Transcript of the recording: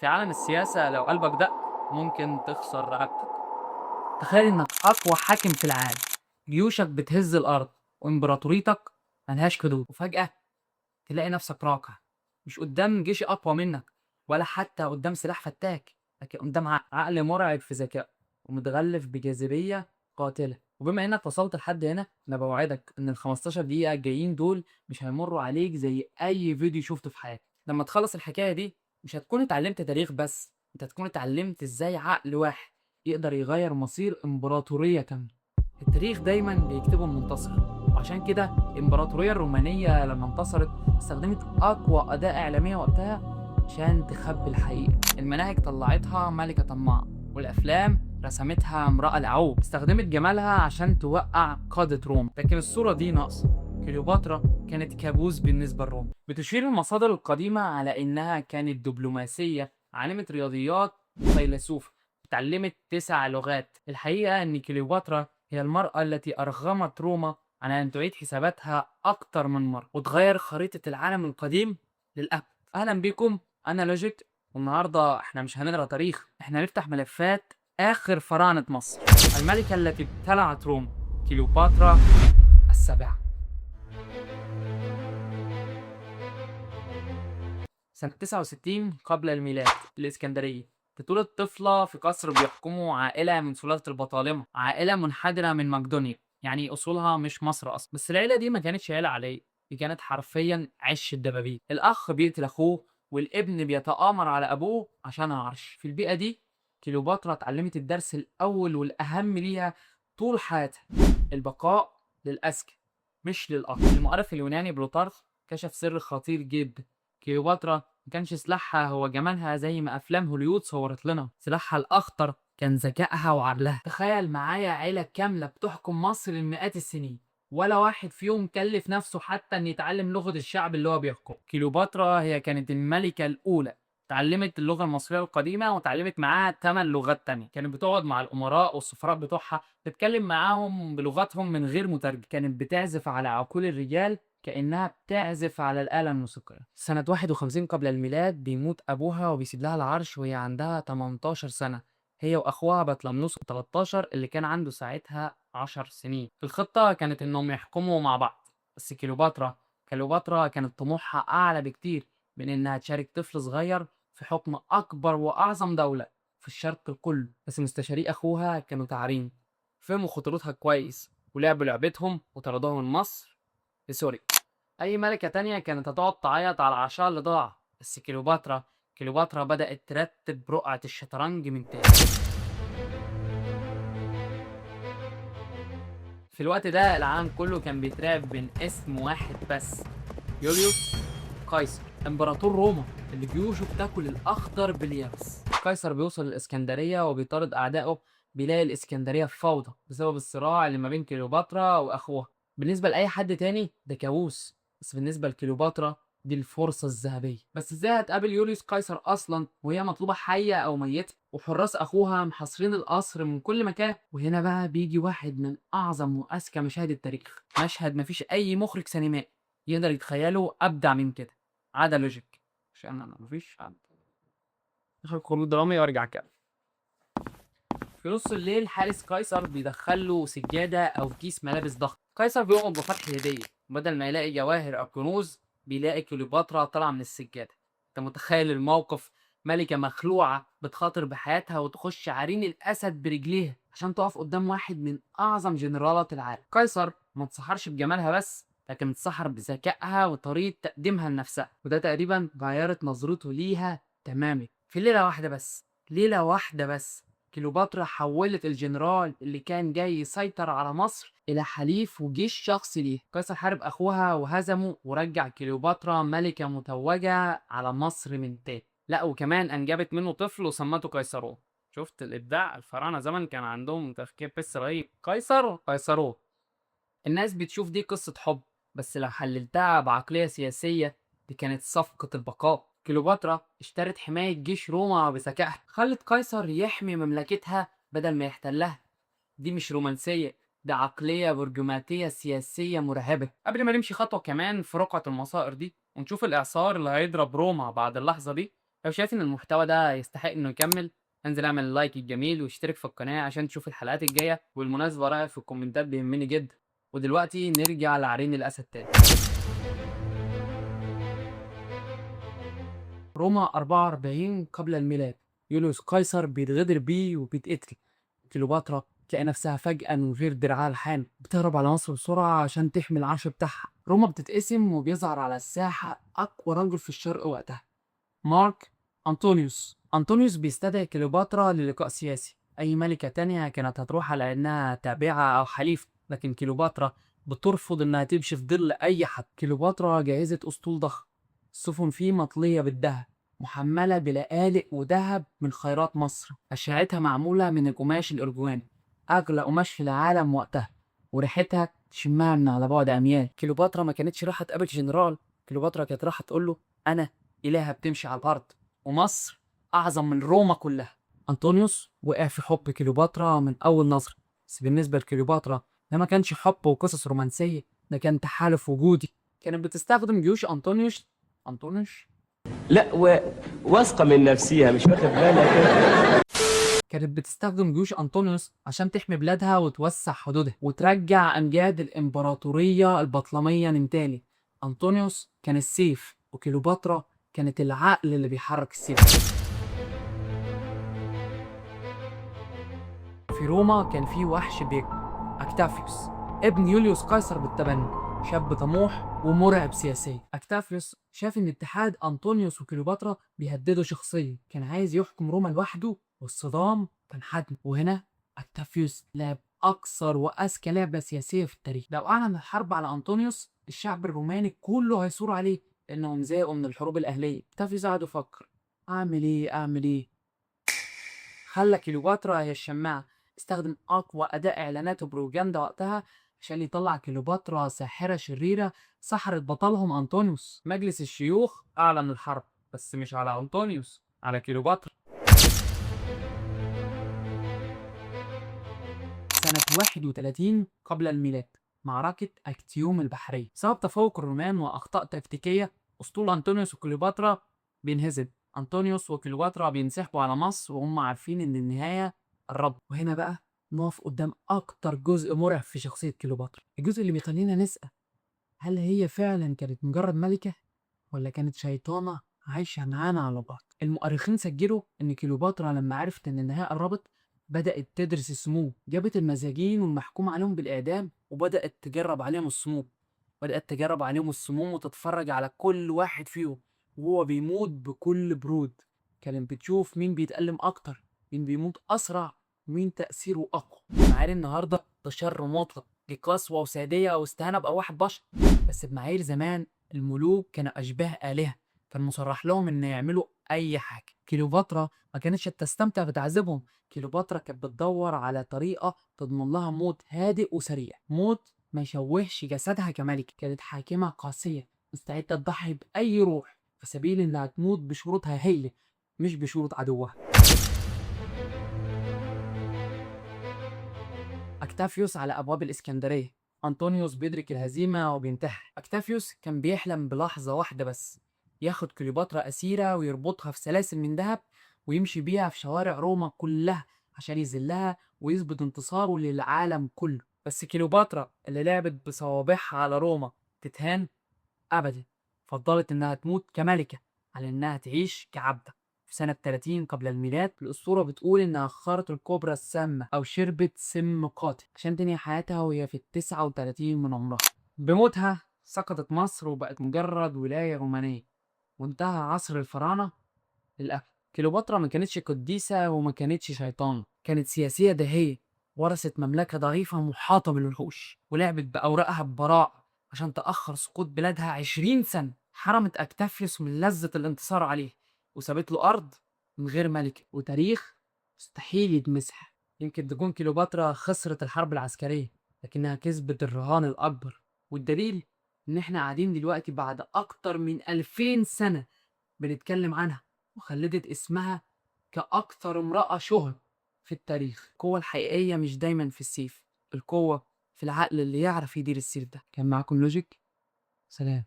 في عالم السياسة لو قلبك دق ممكن تخسر رقبتك. تخيل انك اقوى حاكم في العالم، جيوشك بتهز الارض وامبراطوريتك ملهاش حدود، وفجأة تلاقي نفسك راكع، مش قدام جيش اقوى منك ولا حتى قدام سلاح فتاك، لكن قدام عقل مرعب في ذكاء ومتغلف بجاذبية قاتلة. وبما انك وصلت لحد هنا انا بوعدك ان ال 15 دقيقة الجايين دول مش هيمروا عليك زي اي فيديو شفته في حياتك. لما تخلص الحكاية دي مش هتكون اتعلمت تاريخ بس، انت هتكون اتعلمت ازاي عقل واحد يقدر يغير مصير امبراطورية كاملة. التاريخ دايما بيكتبه المنتصر، وعشان كده الامبراطورية الرومانية لما انتصرت استخدمت اقوى اداة اعلامية وقتها عشان تخبي الحقيقة. المناهج طلعتها ملكة طماعة، والافلام رسمتها امرأة لعوب استخدمت جمالها عشان توقع قادة روما. لكن الصورة دي ناقصة. كليوباترا كانت كابوس بالنسبة لروما. بتشير المصادر القديمة على انها كانت دبلوماسية، عالمة رياضيات وفيلسوفة، اتعلمت 9 لغات. الحقيقة ان كليوباترا هي المرأة التي ارغمت روما على ان تعيد حساباتها اكتر من مرة وتغير خريطة العالم القديم للأبد. اهلا بكم، انا لوجيك، والنهارده احنا مش هنقرا تاريخ، احنا هنفتح ملفات اخر فراعنة مصر، الملكة التي ابتلعت روما، كليوباترا السابعة. سنة 69 قبل الميلاد، الإسكندرية، تتولد طفلة في قصر بيحكمه عائلة من سلالة البطالمة، عائلة منحدرة من مقدونيا، يعني أصولها مش مصر أصلا. بس العيلة دي ما كانتش عيلة عادية، دي كانت حرفيا عش الدبابيس. الأخ بيقتل أخوه والابن بيتآمر على أبوه عشان العرش. في البيئة دي كليوباترا اتعلمت الدرس الأول والأهم ليها طول حياتها: البقاء للأذكى مش للأقوى. المؤرخ اليوناني بلوتارخ كشف سر خطير جدا: كليوباترا ما كانش سلاحها هو جمالها زي ما افلام هوليوود صورت لنا، سلاحها الاخطر كان ذكائها وعقلها. تخيل معايا عيله كامله بتحكم مصر لمئات السنين، ولا واحد فيهم كلف نفسه حتى ان يتعلم لغه الشعب اللي هو بيحكم. كليوباترا هي كانت الملكه الاولى، اتعلمت اللغه المصريه القديمه وتعلمت معاها 8 لغات تانية. كانت بتقعد مع الامراء والسفراء بتوعها تتكلم معاهم بلغتهم من غير مترجم. كانت بتعزف على عقول الرجال كأنها بتعزف على الآلة الموسيقية. سنة 51 قبل الميلاد بيموت أبوها وبيسيب لها العرش وهي عندها 18 سنة، هي وأخوها بطلمنوس 13 اللي كان عنده ساعتها 10 سنين. الخطة كانت إنهم يحكموا مع بعض، بس كليوباترا كانت طموحها أعلى بكتير من إنها تشارك طفل صغير في حكم أكبر وأعظم دولة في الشرق كله. بس مستشاري أخوها كانوا تعرين، فهموا خطورتها كويس ولعبوا لعبتهم وطردوها من مصر لسوريا. اي ملكة تانية كانت هتقعد تعيط على العشاء اللي ضاع، بس كليوباترا بدأت ترتب رقعة الشطرنج من تاني. في الوقت ده العالم كله كان بيترعب من اسم واحد بس: يوليوس قيصر، امبراطور روما اللي جيوشه بتاكل الاخضر باليابس. قيصر بيوصل الاسكندرية وبيطارد اعدائه، بيلاقي الاسكندرية في فوضى بسبب الصراع اللي ما بين كليوباترا واخوها. بالنسبة لأي حد تاني ده كابوس، بس بالنسبة لكليوباترا دي الفرصة الذهبية. بس ازاي هتقابل يوليوس قيصر أصلا وهي مطلوبة حية أو ميتة، وحراس أخوها محاصرين القصر من كل مكان؟ وهنا بقى بيجي واحد من أعظم وأذكى مشاهد التاريخ، مشهد مفيش أي مخرج سينمائي يقدر يتخيله أبدع من كده، عدا لوجيك، عشان أنا مفيش حد. آخر خروج درامي وأرجع كده. في نص الليل حارس قيصر بيدخل له سجادة أو كيس ملابس ضخم. قيصر بيقوم بفتح الهدية، بدل ما يلاقي جواهر أو كنوز بيلاقي كليوباترا طالعة من السجادة. أنت متخيل الموقف؟ ملكة مخلوعة بتخاطر بحياتها وتخش عرين الأسد برجليها عشان تقف قدام واحد من أعظم جنرالات العالم. قيصر ما اتسحرش بجمالها بس، لكن اتسحر بذكائها وطريقة تقديمها لنفسها، وده تقريبا غيرت نظرته ليها تماما. في ليلة واحدة بس كليوباترا حولت الجنرال اللي كان جاي يسيطر على مصر إلى حليف وجيش شخصي ليه. قيصر حارب أخوها وهزمه ورجع كليوباترا ملكة متوجة على مصر من تاني. لا وكمان أنجبت منه طفل وسمته قيصرون. شفت الإبداع؟ الفراعنة زمان كان عندهم تفكير بس رهيب. قيصرون. الناس بتشوف دي قصة حب، بس لو حللتها بعقلية سياسية دي كانت صفقة البقاء. كليوباترا اشترت حماية جيش روما بذكائها، خلت قيصر يحمي مملكتها بدل ما يحتلها. دي مش رومانسية، ده عقلية برجماتية سياسية مرعبة. قبل ما نمشي خطوة كمان في رقعة المصائر دي ونشوف الإعصار اللي هيضرب روما بعد اللحظة دي، لو شايف ان المحتوى ده يستحق انه يكمل، انزل اعمل لايك الجميل واشترك في القناة عشان تشوف الحلقات الجاية. والمناسبة رأيك في الكومنتات بيهمني جدا. ودلوقتي نرجع لعرين الاسد تاني. روما 44 قبل الميلاد. يوليوس قيصر بيتغدر بيه وبيتقتل. كليوباترا تلاقي نفسها فجأة من غير دراعها الحامي بتهرب على مصر بسرعة عشان تحمي العرش بتاعها. روما بتتقسم وبيظهر على الساحة أقوى رجل في الشرق وقتها، مارك أنطونيوس. أنطونيوس بيستدعي كليوباترا للقاء سياسي. أي ملكة تانية كانت هتروح على إنها تابعة أو حليف، لكن كليوباترا بترفض إنها تمشي في ظل أي حد. كليوباترا جهزت أسطول ضخم، السفن فيه مطلية بالذهب، محملة بلآلئ وذهب من خيرات مصر. أشعتها معمولة من القماش الأرجواني، أغلى قماش في العالم وقتها، وريحتها تشمها من على بعد أميال. كليوباترا ما كانتش رايحة تقابل جنرال، كليوباترا كانت رايحة تقول له أنا إلهة بتمشي على الأرض، ومصر أعظم من روما كلها. أنطونيوس وقع في حب كليوباترا من أول نظرة، بس بالنسبة لكليوباترا ده ما كانش حب وقصص رومانسية، ده كان تحالف وجودي. كانت بتستخدم جيوش أنطونيوس لا واثقة من نفسيها، مش واخد بالك. كانت بتستخدم جيوش أنطونيوس عشان تحمي بلادها وتوسع حدودها وترجع أمجاد الإمبراطورية البطلمية من تاني. أنطونيوس كان السيف، وكليوباترا كانت العقل اللي بيحرك السيف. في روما كان في وحش بيكبر، أكتافيوس، ابن يوليوس قيصر بالتبني، شاب طموح ومرعب سياسيا. أكتافيوس شاف إن اتحاد أنطونيوس وكليوباترا بيهددوا شخصيا، كان عايز يحكم روما لوحده، والصدام كان حتمي. وهنا أكتافيوس لعب أكثر وأذكى لعبة سياسية في التاريخ. لو أعلن الحرب على أنطونيوس، الشعب الروماني كله هيثور عليه لأنهم زهقوا من الحروب الأهلية. أكتافيوس قعد يفكر، أعمل إيه؟ خلى كليوباترا هي الشماعة، استخدم أقوى أداة إعلانات وبروباجندا وقتها عشان يطلع كليوباترا ساحرة شريرة سحرت بطلهم أنطونيوس. مجلس الشيوخ أعلن الحرب، بس مش على أنطونيوس، على كليوباترا. سنة 31 قبل الميلاد، معركة أكتيوم البحرية. بسبب تفوق الرومان وأخطاء تكتيكية، أسطول أنطونيوس وكليوباترا بينهزم. أنطونيوس وكليوباترا بينسحبوا على مصر وهم عارفين إن النهاية قربت. وهنا بقى نقف قدام أكتر جزء مرعب في شخصية كليوباترا، الجزء اللي بيخلينا نسأل، هل هي فعلا كانت مجرد ملكة ولا كانت شيطانة عايشة معانا على بعض؟ المؤرخين سجلوا إن كليوباترا لما عرفت إن النهاية قربت بدأت تدرس السموم، جابت المساجين والمحكوم عليهم بالإعدام وبدأت تجرب عليهم السموم وتتفرج على كل واحد فيهم وهو بيموت بكل برود. كانت بتشوف مين بيتألم أكتر، مين بيموت أسرع، مين تأثيره أقوى. معايير النهاردة ده شر مطلق، دي قسوة وسادية أو استهانة بأرواح البشر، بس بمعايير زمان الملوك كانوا أشباه آلهة، كان مصرح لهم إن يعملوا أي حاجة. كليوباترا ما كانتش تستمتع بتعذيبهم، كليوباترا كانت بتدور على طريقة تضمن لها موت هادئ وسريع، موت ما يشوهش جسدها كملكة. كانت حاكمة قاسية مستعدة تضحي بأي روح في سبيل إنها تموت بشروطها هي، مش بشروط عدوها. أكتافيوس على أبواب الإسكندرية. أنطونيوس بيدرك الهزيمة وبينتحر. أكتافيوس كان بيحلم بلحظة واحدة بس، ياخد كليوباترا أسيرة ويربطها في سلاسل من ذهب ويمشي بيها في شوارع روما كلها عشان يذلها ويثبت انتصاره للعالم كله. بس كليوباترا اللي لعبت بصوابعها على روما تتهان؟ أبدا، فضلت إنها تموت كملكة على إنها تعيش كعبدة. في سنة 30 قبل الميلاد الأسطورة بتقول إنها خارت الكوبرا السامة أو شربت سم قاتل عشان تنهي حياتها وهي في 39 من عمرها. بموتها سقطت مصر وبقت مجرد ولاية رومانية، وانتهى عصر الفراعنة للأبد. كليوباترا ما كانتش قديسة وما كانتش شيطانة، كانت سياسية دهية، ورثت مملكة ضعيفة محاطة بالوحوش، ولعبت بأوراقها ببراءة عشان تأخر سقوط بلادها 20 سنة. حرمت أكتافيوس من لذة الانتصار عليه وسابت له أرض من غير ملكة وتاريخ مستحيل يتمسح. يمكن تكون كليوباترا خسرت الحرب العسكرية، لكنها كسبت الرهان الأكبر، والدليل إن إحنا قاعدين دلوقتي بعد أكتر من 2000 سنة بنتكلم عنها وخلدت اسمها كأكثر امرأة شهرة في التاريخ. القوة الحقيقية مش دايما في السيف، القوة في العقل اللي يعرف يدير السيف ده. كان معاكم لوجيك، سلام.